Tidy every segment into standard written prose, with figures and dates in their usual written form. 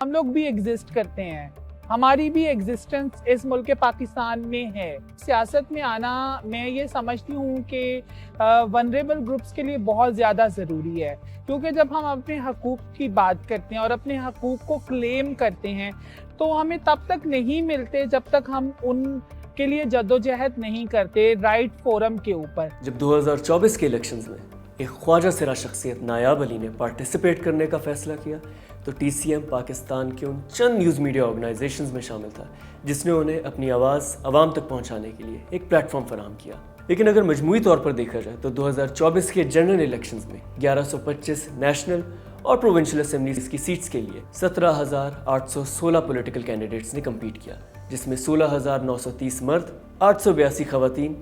ہم لوگ بھی ایگزسٹ کرتے ہیں, ہماری بھی ایگزسٹنس اس ملک پاکستان میں ہے. سیاست میں آنا میں یہ سمجھتی ہوں کہ ونریبل گروپس کے لیے بہت زیادہ ضروری ہے, کیونکہ جب ہم اپنے حقوق کی بات کرتے ہیں اور اپنے حقوق کو کلیم کرتے ہیں تو ہمیں تب تک نہیں ملتے جب تک ہم ان کے لیے جدوجہد نہیں کرتے رائٹ فورم کے اوپر. جب 2024 کے الیکشنز میں ایک خواجہ سرا شخصیت نایاب علی نے پارٹیسپیٹ کرنے کا فیصلہ کیا تو ٹی سی ایم پاکستان کے ان چند نیوز میڈیا آرگنائزیشنز میں شامل تھا جس نے انہیں اپنی آواز عوام تک پہنچانے کے لیے ایک پلیٹ فارم فراہم کیا. لیکن اگر مجموعی طور پر دیکھا جائے تو 2024 کے جنرل الیکشنز میں 1125 نیشنل اور پروونشل اسمبلیز کی سیٹس کے لیے 17,816 پولیٹیکل کینڈیڈیٹس نے کمپیٹ کیا, جس میں 16,930 مرد, 882 خواتین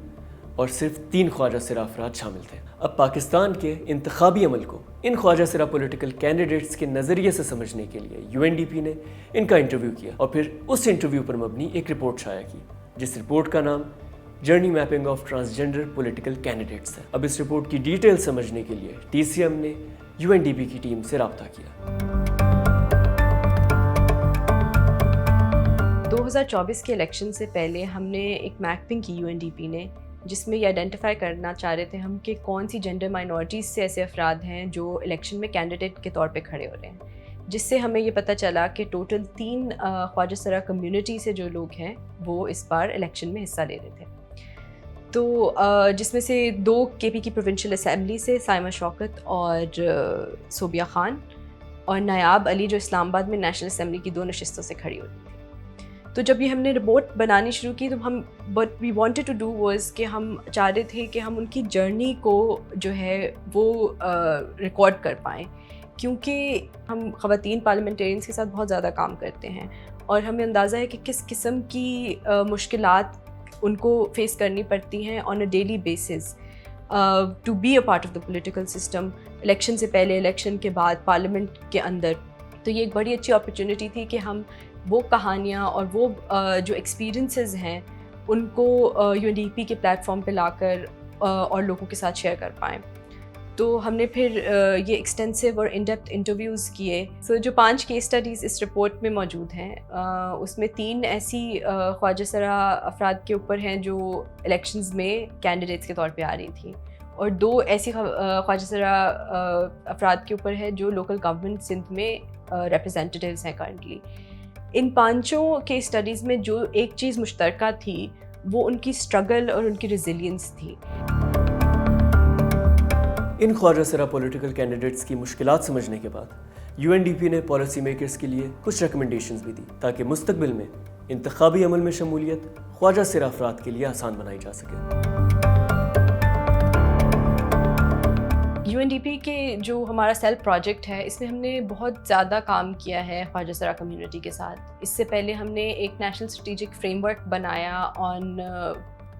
اور صرف 3 خواجہ سرا افراد شامل تھے. اب پاکستان کے انتخابی عمل کو ان خواجہ سرا پولیٹیکل کینڈیڈیٹس کے نظریے سے سمجھنے کے لیے UNDP نے ان کا انٹرویو کیا اور پھر اس انٹرویو پر مبنی ایک رپورٹ شائع کی, جس رپورٹ کا نام journey mapping of transgender political candidates ہے. اب اس رپورٹ کی ڈیٹیل سمجھنے کے لیے TCM نے UNDP کی ٹیم سے رابطہ کیا. 2024 کے الیکشن سے پہلے ہم نے ایک میپنگ کی UNDP نے, جس میں یہ آئیڈینٹیفائی کرنا چاہ رہے تھے ہم کہ کون سی جینڈر مائنورٹیز سے ایسے افراد ہیں جو الیکشن میں کینڈیڈیٹ کے طور پہ کھڑے ہو رہے ہیں, جس سے ہمیں یہ پتہ چلا کہ ٹوٹل 3 خواجہ سرا کمیونٹی سے جو لوگ ہیں وہ اس بار الیکشن میں حصہ لے رہے تھے. تو جس میں سے 2 KP کی پروونشل اسمبلی سے سائمہ شوکت اور صوبیہ خان, اور نایاب علی جو اسلام آباد میں نیشنل اسمبلی کی 2 نشستوں سے کھڑی ہوتی تھی. تو جب یہ ہم نے رپورٹ بنانی شروع کی تو ہم what we wanted to do was کہ ہم چاہ رہے تھے کہ ہم ان کی جرنی کو جو ہے وہ ریکارڈ کر پائیں, کیونکہ ہم خواتین پارلیمنٹیرینس کے ساتھ بہت زیادہ کام کرتے ہیں اور ہمیں اندازہ ہے کہ کس قسم کی مشکلات ان کو فیس کرنی پڑتی ہیں on a daily basis to be a part of the political system, election سے پہلے, الیکشن کے بعد, پارلیمنٹ کے اندر. تو یہ ایک بڑی اچھی اپرچونیٹی تھی کہ ہم وہ کہانیاں اور وہ جو ایکسپیرینسز ہیں ان کو UNDP کے پلیٹ فارم پہ لا کر اور لوگوں کے ساتھ شیئر کر پائیں. تو ہم نے پھر یہ ایکسٹینسو اور ان ڈیپتھ انٹرویوز کیے. سو جو 5 کیس اسٹڈیز اس رپورٹ میں موجود ہیں اس میں 3 ایسی خواجہ سرا افراد کے اوپر ہیں جو الیکشنز میں کینڈیڈیٹس کے طور پہ آ رہی تھیں, اور 2 ایسی خواجہ سرا افراد کے اوپر ہے جو لوکل گورنمنٹ سندھ میں ریپرزینٹیٹیوز ہیں کرنٹلی. ان 5 کے اسٹڈیز میں جو ایک چیز مشترکہ تھی وہ ان کی اسٹرگل اور ان کی ریزیلینس تھی. ان خواجہ سرا پولیٹیکل کینڈیڈیٹس کی مشکلات سمجھنے کے بعد UNDP نے پالیسی میکرز کے لیے کچھ ریکمنڈیشنز بھی دی تاکہ مستقبل میں انتخابی عمل میں شمولیت خواجہ سرا افراد کے لیے آسان بنائی جا سکے. UNDP کے جو ہمارا سیلف پروجیکٹ ہے اس میں ہم نے بہت زیادہ کام کیا ہے خواجہ سرا کمیونٹی کے ساتھ. اس سے پہلے ہم نے ایک نیشنل اسٹریٹجک فریم ورک بنایا آن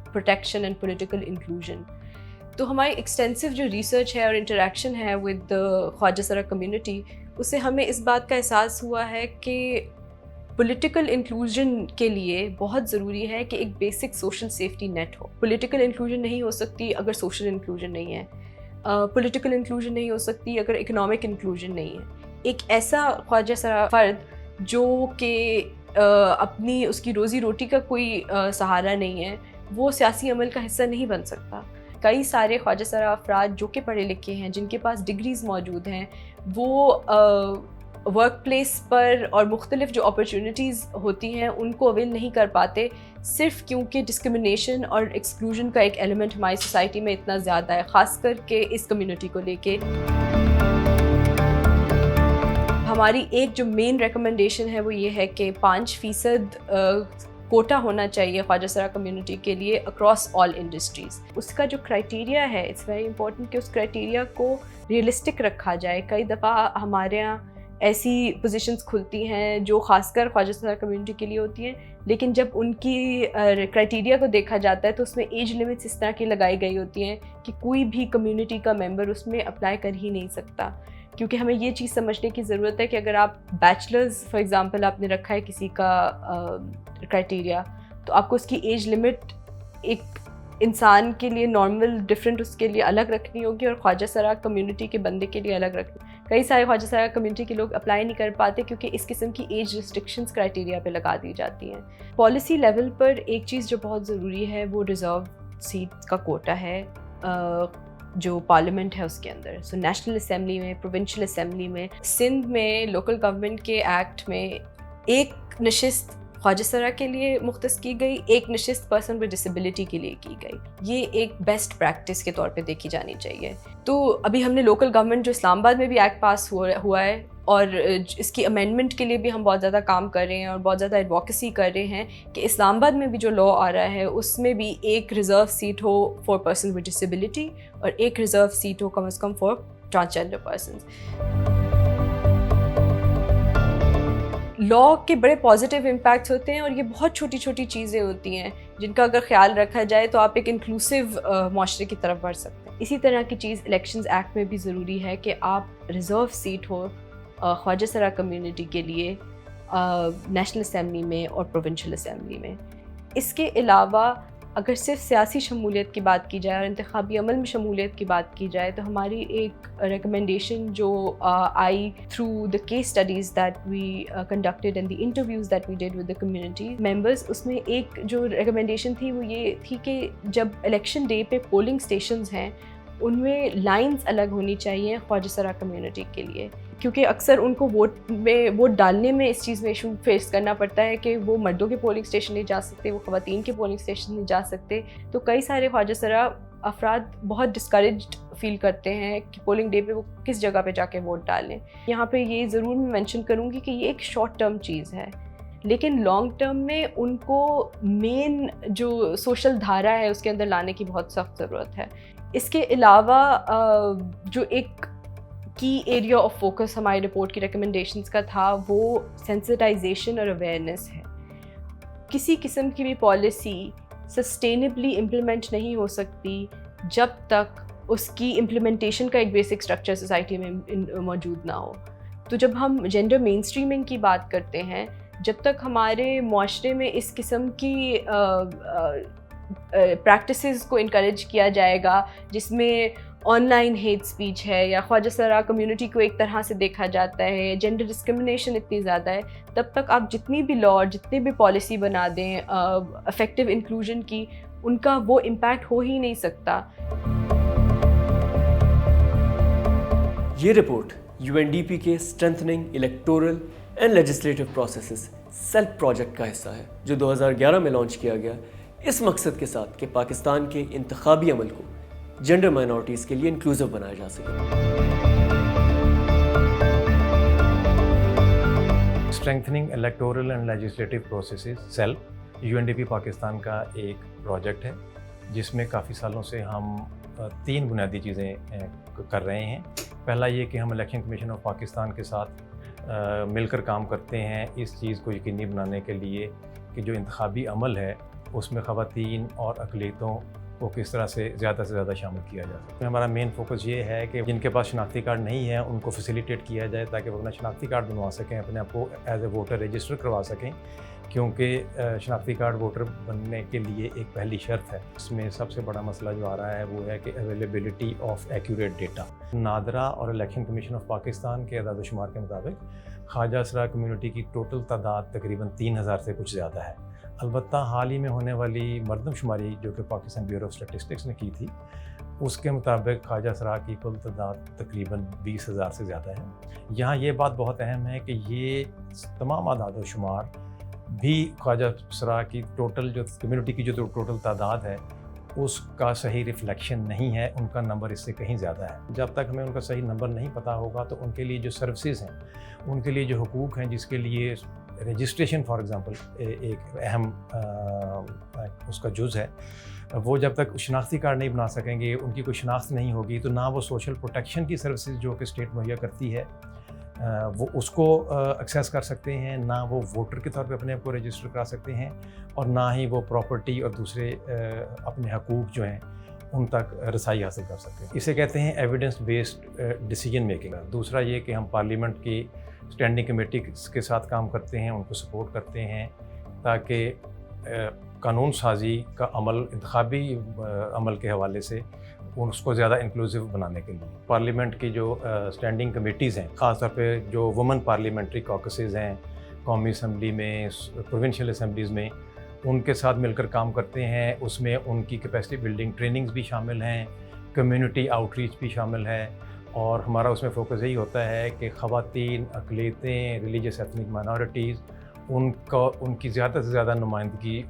پروٹیکشن اینڈ پولیٹیکل انکلوژن. تو ہماری ایکسٹینسو جو ریسرچ ہے اور انٹریکشن ہے ود خواجہ سرا کمیونٹی, اس سے ہمیں اس بات کا احساس ہوا ہے کہ پولیٹیکل انکلوژن کے لیے بہت ضروری ہے کہ ایک بیسک سوشل سیفٹی نیٹ ہو. پولیٹیکل انکلوژن نہیں ہو سکتی اگر سوشل انکلوژن نہیں ہے, پولیٹیکل انکلوژن نہیں ہو سکتی اگر اکنامک انکلوژن نہیں ہے. ایک ایسا خواجہ سرا فرد جو کہ اپنی اس کی روزی روٹی کا کوئی سہارا نہیں ہے وہ سیاسی عمل کا حصہ نہیں بن سکتا. کئی سارے خواجہ سرا افراد جو کہ پڑھے لکھے ہیں, جن کے پاس ڈگریز موجود ہیں, وہ ورک پلیس پر اور مختلف جو اپرچونیٹیز ہوتی ہیں ان کو اویل نہیں کر پاتے, صرف کیونکہ ڈسکرمنیشن اور ایکسکلوژن کا ایک ایلیمنٹ ہماری سوسائٹی میں اتنا زیادہ ہے, خاص کر کے اس کمیونٹی کو لے کے. ہماری ایک جو مین ریکمنڈیشن ہے وہ یہ ہے کہ 5% کوٹا ہونا چاہیے خواجہ سرا کمیونٹی کے لیے اکراس آل انڈسٹریز. اس کا جو کرائٹیریا ہے اٹس ویری امپورٹنٹ کہ اس کرائٹیریا کو ریئلسٹک رکھا جائے. کئی دفعہ ہمارے یہاں ایسی پوزیشنز کھلتی ہیں جو خاص کر خواجہ سرا کمیونٹی کے لیے ہوتی ہیں, لیکن جب ان کی کرائٹیریا کو دیکھا جاتا ہے تو اس میں ایج لیمٹس اس طرح کی لگائی گئی ہوتی ہیں کہ کوئی بھی کمیونٹی کا ممبر اس میں اپلائی کر ہی نہیں سکتا. کیونکہ ہمیں یہ چیز سمجھنے کی ضرورت ہے کہ اگر آپ بیچلرز فار ایگزامپل آپ نے رکھا ہے کسی کا کرائٹیریا, تو آپ کو اس کی ایج لمٹ ایک انسان کے لیے نارمل ڈفرینٹ اس کے لیے الگ رکھنی ہوگی اور خواجہ سرا کمیونٹی کے بندے کے لیے الگ رکھنی. کئی سارے خواجہ سرا کمیونٹی کے لوگ اپلائی نہیں کر پاتے کیونکہ اس قسم کی ایج ریسٹرکشنز کرائٹیریا پہ لگا دی جاتی ہیں. پالیسی لیول پر ایک چیز جو بہت ضروری ہے وہ ریزرو سیٹ کا کوٹا ہے جو پارلیمنٹ ہے اس کے اندر. سو نیشنل اسمبلی میں، پروونشل اسمبلی میں، سندھ میں لوکل گورنمنٹ کے ایکٹ میں ایک نشست خواجہ سرا کے لیے مختص کی گئی، ایک نشست پرسن ود ڈسیبلٹی کے لیے کی گئی. یہ ایک بیسٹ پریکٹس کے طور پہ دیکھی جانی چاہیے. تو ابھی ہم نے لوکل گورنمنٹ جو اسلام آباد میں بھی ایکٹ پاس ہوا ہے اور اس کی امینڈمنٹ کے لیے بھی ہم بہت زیادہ کام کر رہے ہیں اور بہت زیادہ ایڈوکیسی کر رہے ہیں کہ اسلام آباد میں بھی جو لا آ رہا ہے اس میں بھی ایک ریزرو سیٹ ہو فار پرسن ود ڈسیبلٹی اور ایک ریزرو سیٹ ہو کم از کم فار ٹرانسجینڈر پرسنز. لا کے بڑے پازیٹیو امپیکٹس ہوتے ہیں اور یہ بہت چھوٹی چھوٹی چیزیں ہوتی ہیں جن کا اگر خیال رکھا جائے تو آپ ایک انکلوسیو معاشرے کی طرف بڑھ سکتے ہیں. اسی طرح کی چیز الیکشنز ایکٹ میں بھی ضروری ہے کہ آپ ریزرو سیٹ ہو خواجہ سرا کمیونٹی کے لیے نیشنل اسمبلی میں اور پروونشل اسمبلی میں. اس کے علاوہ اگر صرف سیاسی شمولیت کی بات کی جائے اور انتخابی عمل میں شمولیت کی بات کی جائے تو ہماری ایک ریکمنڈیشن جو آئی through the case studies that we conducted and the interviews that we did with the community members, اس میں ایک جو ریکمنڈیشن تھی وہ یہ تھی کہ جب الیکشن ڈے پہ پولنگ اسٹیشنز ہیں ان میں لائنز الگ ہونی چاہیے خواجہ سرا کمیونٹی کے لیے، کیونکہ اکثر ان کو ووٹ ڈالنے میں اس چیز میں ایشو فیس کرنا پڑتا ہے کہ وہ مردوں کے پولنگ اسٹیشن نہیں جا سکتے، وہ خواتین کے پولنگ اسٹیشن نہیں جا سکتے. تو کئی سارے خواجہ سرا افراد بہت ڈسکریجڈ فیل کرتے ہیں کہ پولنگ ڈے پہ وہ کس جگہ پہ جا کے ووٹ ڈالیں. یہاں پہ یہ ضرور میں مینشن کروں گی کہ یہ ایک شارٹ ٹرم چیز ہے لیکن لانگ ٹرم میں ان کو مین جو سوشل دھارا ہے اس کے اندر لانے کی بہت سخت ضرورت ہے. اس کے علاوہ جو ایک کی ایریا آف فوکس ہماری رپورٹ کی ریکمنڈیشنز کا تھا وہ سینسٹائزیشن اور اویئرنیس ہے. کسی قسم کی بھی پالیسی سسٹینبلی امپلیمنٹ نہیں ہو سکتی جب تک اس کی امپلیمنٹیشن کا ایک بیسک اسٹرکچر سوسائٹی میں موجود نہ ہو. تو جب ہم جینڈر مین اسٹریمنگ کی بات کرتے ہیں، جب تک ہمارے معاشرے میں اس قسم کی پریکٹسز کو انکریج کیا جائے گا جس میں آن لائن ہیٹ اسپیچ ہے یا خواجہ سرا کمیونٹی کو ایک طرح سے دیکھا جاتا ہے، جینڈر ڈسکرمنیشن اتنی زیادہ ہے، تب تک آپ جتنی بھی لا اور جتنی بھی پالیسی بنا دیں افیکٹو انکلوژن کی، ان کا وہ امپیکٹ ہو ہی نہیں سکتا. یہ رپورٹ UNDP کے strengthening electoral and legislative processes SELP project کا حصہ ہے جو 2011 میں لانچ کیا گیا اس مقصد کے ساتھ کہ پاکستان کے انتخابی عمل کو جینڈر مائنورٹیز کے لیے انکلوزیو بنایا جا سکے. Strengthening electoral and legislative processes SELP UNDP Pakistan کا ایک پروجیکٹ ہے جس میں کافی سالوں سے ہم 3 بنیادی چیزیں کر رہے ہیں. پہلا یہ کہ ہم الیکشن کمیشن آف پاکستان کے ساتھ مل کر کام کرتے ہیں اس چیز کو یقینی بنانے کے لیے کہ جو انتخابی عمل ہے اس میں خواتین اور اقلیتوں کو کس طرح سے زیادہ شامل کیا جا سکے. ہمارا مین فوکس یہ ہے کہ جن کے پاس شناختی کارڈ نہیں ہے ان کو فیسیلیٹیٹ کیا جائے تاکہ وہ اپنا شناختی کارڈ بنوا سکیں، اپنے آپ کو ایز اے ووٹر رجسٹر کروا سکیں، کیونکہ شناختی کارڈ ووٹر بننے کے لیے ایک پہلی شرط ہے. اس میں سب سے بڑا مسئلہ جو آ رہا ہے وہ ہے کہ availability of accurate data. NADRA اور الیکشن کمیشن آف پاکستان کے اعداد و شمار کے مطابق خواجہ سرا کمیونٹی کی ٹوٹل تعداد تقریباً 3000 سے کچھ زیادہ ہے. البتہ حال ہی میں ہونے والی مردم شماری جو کہ پاکستان بیورو آف اسٹیٹسٹکس نے کی تھی اس کے مطابق خواجہ سرا کی کل تعداد تقریباً 20,000 سے زیادہ ہے. یہاں یہ بات بہت اہم ہے کہ یہ تمام اعداد و شمار بھی خواجہ سرا کی ٹوٹل جو کمیونٹی کی جو ٹوٹل تعداد ہے اس کا صحیح ریفلیکشن نہیں ہے، ان کا نمبر اس سے کہیں زیادہ ہے. جب تک ہمیں ان کا صحیح نمبر نہیں پتہ ہوگا تو ان کے لیے جو سروسز ہیں، ان کے لیے جو حقوق ہیں، جس کے لیے رجسٹریشن فار ایگزامپل ایک اہم اس کا جز ہے، وہ جب تک شناختی کارڈ نہیں بنا سکیں گے، ان کی کوئی شناخت نہیں ہوگی تو نہ وہ سوشل پروٹیکشن کی سروسز جو کہ اسٹیٹ مہیا کرتی ہے وہ اس کو ایکسیس کر سکتے ہیں، نہ وہ ووٹر کے طور پہ اپنے آپ کو رجسٹر کرا سکتے ہیں، اور نہ ہی وہ پراپرٹی اور دوسرے اپنے حقوق جو ہیں ان تک رسائی حاصل کر سکتے ہیں. اسے کہتے ہیں ایویڈنس بیسڈ ڈیسیجن میکنگ. دوسرا یہ کہ ہم پارلیمنٹ کی اسٹینڈنگ کمیٹی کے ساتھ کام کرتے ہیں، ان کو سپورٹ کرتے ہیں تاکہ قانون سازی کا عمل انتخابی عمل کے حوالے سے اس کو زیادہ انکلوسیو بنانے کے لیے پارلیمنٹ کی جو اسٹینڈنگ کمیٹیز ہیں، خاص طور پہ جو وومن پارلیمنٹری کاکسز ہیں قومی اسمبلی میں، پروونشل اسمبلیز میں، ان کے ساتھ مل کر کام کرتے ہیں. اس میں ان کی کیپیسٹی بلڈنگ ٹریننگز بھی شامل ہیں، کمیونٹی آؤٹ ریچ بھی شامل ہے، اور ہمارا اس میں فوکس یہی ہوتا ہے کہ خواتین، اقلیتیں، ریلیجیس ایتھنک مائنورٹیز، ان کی زیادہ سے زیادہ نمائندگی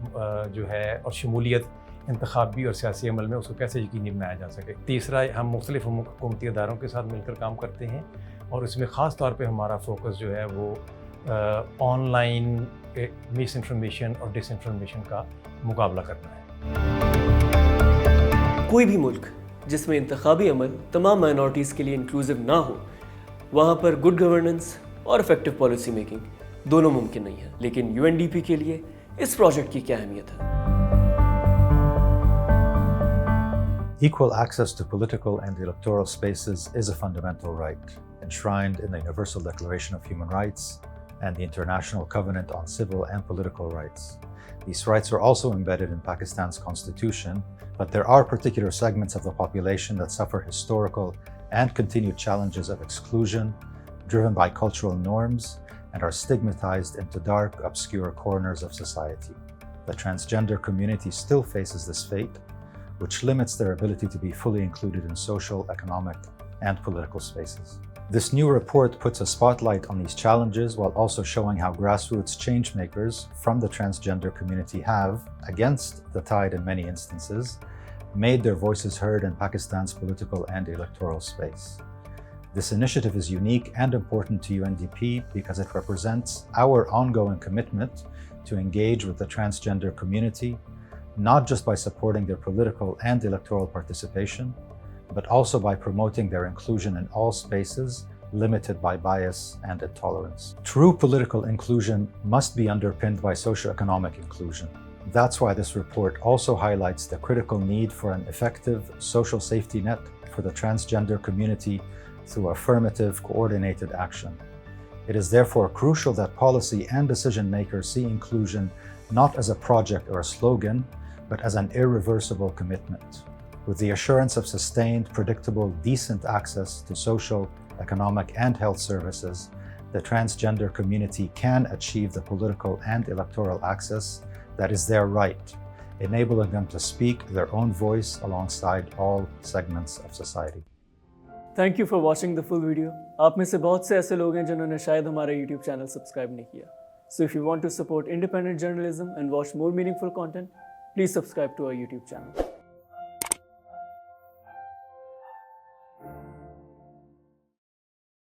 جو ہے اور شمولیت انتخابی اور سیاسی عمل میں اس کو کیسے یقینی بنایا جا سکے. تیسرا، ہم مختلف حکومتی اداروں کے ساتھ مل کر کام کرتے ہیں، اور اس میں خاص طور پہ ہمارا فوکس جو ہے وہ آن لائن مس انفارمیشن اور ڈس انفارمیشن کا مقابلہ کرنا ہے. کوئی بھی ملک جس میں انتخابی عمل تمام مائنورٹیز کے لیے انکلوسیو نہ ہو، وہاں پر گڈ گورننس اور افیکٹو پالیسی میکنگ دونوں ممکن نہیں ہے. لیکن UNDP کے لیے اس پروجیکٹ کی کیا اہمیت ہے؟ Equal access to political and electoral spaces is a fundamental right, enshrined in the Universal Declaration of Human Rights and the International Covenant on Civil and Political Rights. These rights are also embedded in Pakistan's constitution, but there are particular segments of the population that suffer historical and continued challenges of exclusion, driven by cultural norms, and are stigmatized into dark, obscure corners of society. The transgender community still faces this fate, which limits their ability to be fully included in social, economic, and political spaces. This new report puts a spotlight on these challenges while also showing how grassroots changemakers from the transgender community have, against the tide in many instances, made their voices heard in Pakistan's political and electoral space. This initiative is unique and important to UNDP because it represents our ongoing commitment to engage with the transgender community, not just by supporting their political and electoral participation, but also by promoting their inclusion in all spaces limited by bias and intolerance. True political inclusion must be underpinned by socioeconomic inclusion. That's why this report also highlights the critical need for an effective social safety net for the transgender community through affirmative, coordinated action. It is therefore crucial that policy and decision makers see inclusion not as a project or a slogan, but as an irreversible commitment. With the assurance of sustained, predictable, decent access to social, economic, and health services, the transgender community can achieve the political and electoral access that is their right, enabling them to speak their own voice alongside all segments of society. Thank you for watching the full video. آپ میں سے بہت سے ایسے لوگ ہیں جنہوں نے شاید ہمارا YouTube چینل سبسکرائب نہیں کیا. So if you want to support independent journalism and watch more meaningful content, please subscribe to our YouTube channel.